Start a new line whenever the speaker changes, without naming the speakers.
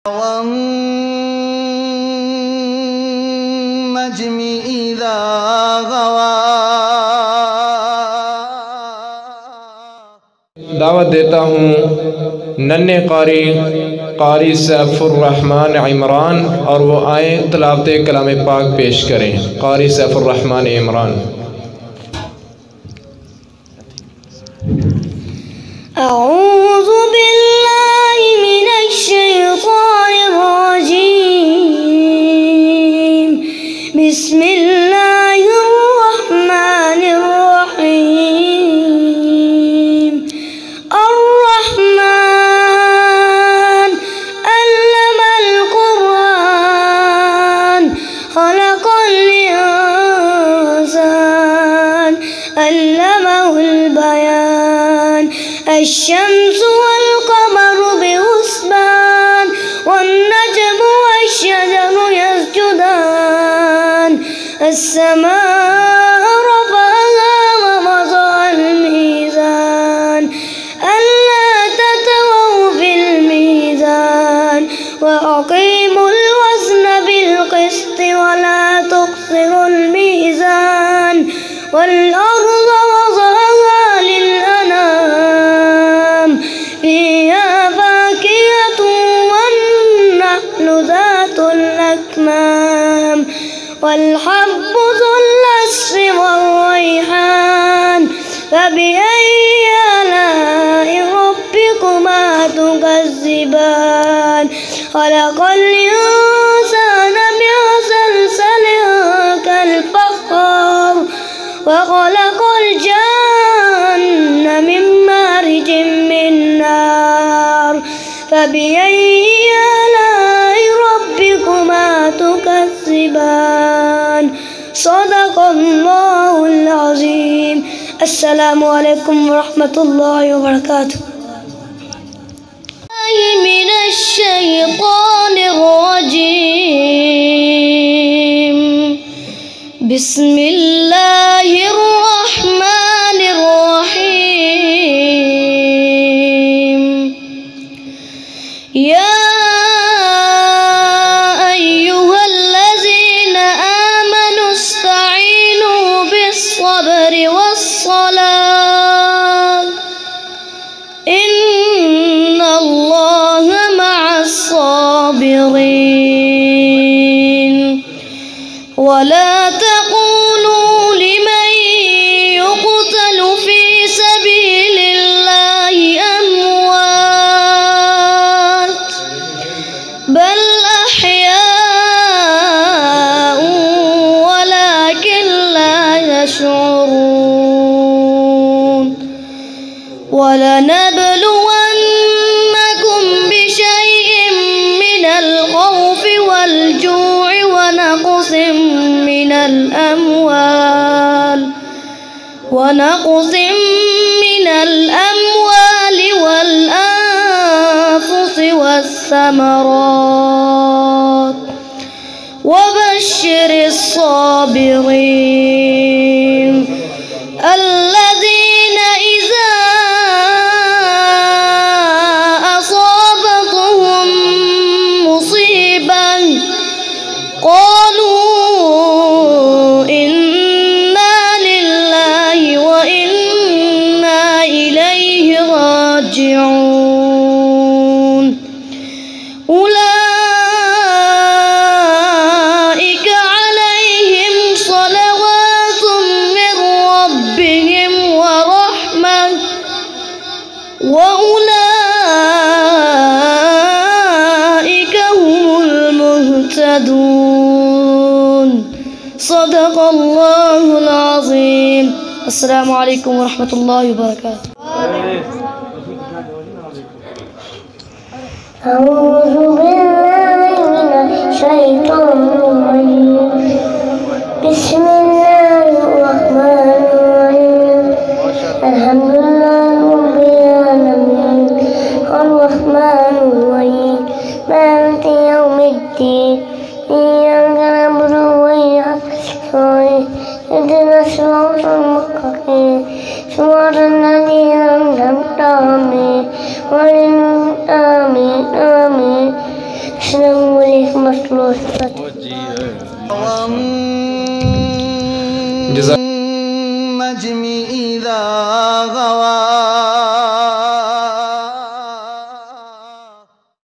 والنجم إذا غوى
दावत देता हूँ नन्हे कारी सैफुर्रहमान इमरान और वो आए तिलावत कलाम पाक पेश करें। कारी सैफुर्रहमान इमरान।
أعوذ بالله من الشيطان الرجيم بسم الله الرحمن الرحيم الرحمن علم القرآن خلق الإنسان علمه البيان الشمس والقمر بحسبان والنجم والشجر يسجدان السماء رفعها ووضع الميزان ألا تطغوا في الميزان وأقيموا الوزن بالقسط ولا تخسروا الميزان والأرض وضعها للأنام فيها فاكهة والنخل ذات الأكمام والحب ذو العصف والريحان فبأي آلاء ربكما تكذبان خلق الإنسان من صلصال كالفخار وخلق الجن من مارج من نار فبأي آلاء ربكما تكذبان صدق الله العظيم. السلام عليكم ورحمة الله وبركاته. من الشيطان الرجيم بسم الله الرحمن الرحيم يا أيها الذين آمنوا استعينوا بالصبر والصلاة إن الله مع الصابرين ولا تقولوا لمن يقتل في سبيل الله أموات بل أحياء ولكن لا يشعرون ولنبلونكم بشيء من الخوف والجوع ونقص من الأموال والأنفس والثمرات وبشر الصابرين الذين إذا أصابتهم مصيبة قالوا إنا لله وإنا إليه راجعون أولئك عليهم صلوات من ربهم ورحمة وأولئك هم المهتدون صدق الله العظيم. السلام عليكم ورحمة الله وبركاته.
أعوذ بالله من الشيطان الرجيم بسم الله الرحمن الرحيم الحمد لله رب العالمين الرحمن الرحيم مالك يوم الدين إياك نعبد وإياك نستعين اهدنا الصراط المستقيم صراط الذين أنعمت عليهم غير المغضوب عليهم آمين. अस्सलामु अलैकुम वर्हमतुल्लाहि
नज्मी इज़ा गवा